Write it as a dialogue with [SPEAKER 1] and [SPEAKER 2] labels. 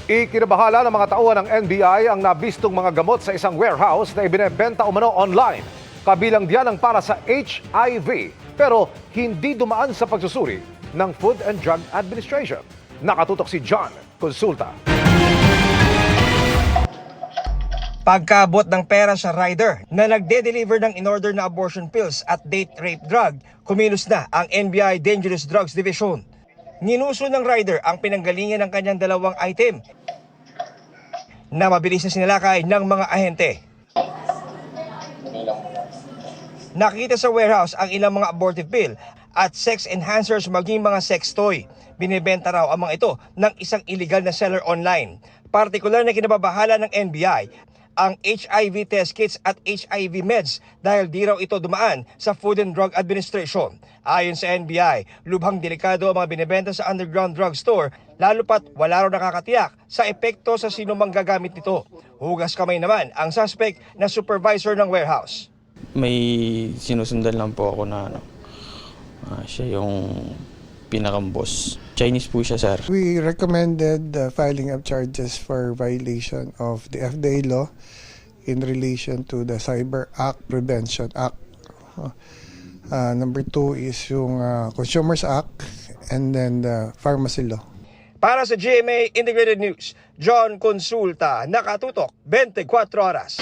[SPEAKER 1] Ikinabahala ng mga tauhan ng NBI ang nabistong mga gamot sa isang warehouse na ibinebenta umano online. Kabilang diyan ang para sa HIV pero hindi dumaan sa pagsusuri ng Food and Drug Administration. Nakatutok si John Consulta.
[SPEAKER 2] Pagkaabot ng pera sa rider na nagde-deliver ng in-order na abortion pills at date rape drug, kumilos na ang NBI Dangerous Drugs Division. Ninuso ng rider ang pinanggalingan ng kanyang dalawang item na mabilis na sinalakay ng mga ahente. Nakita sa warehouse ang ilang mga abortive pill at sex enhancers maging mga sex toy. Binibenta raw ang mga ito ng isang illegal na seller online. Partikular na kinababahala ng NBI ang HIV test kits at HIV meds dahil di raw ito dumaan sa Food and Drug Administration. Ayon sa NBI, lubhang delikado ang mga binibenta sa underground drugstore lalo pat wala raw nakakatiyak sa epekto sa sinumang gagamit nito. Hugas kamay naman ang suspect na supervisor ng warehouse.
[SPEAKER 3] May sinusundan lang po ako na siya yung pinakang-boss. Chinese po siya, sir.
[SPEAKER 4] We recommended the filing of charges for violation of the FDA law in relation to the Cyber Act Prevention Act. Number 2 is yung Consumers Act and then the Pharmacy Law.
[SPEAKER 2] Para sa GMA Integrated News, John Consulta, nakatutok 24 oras.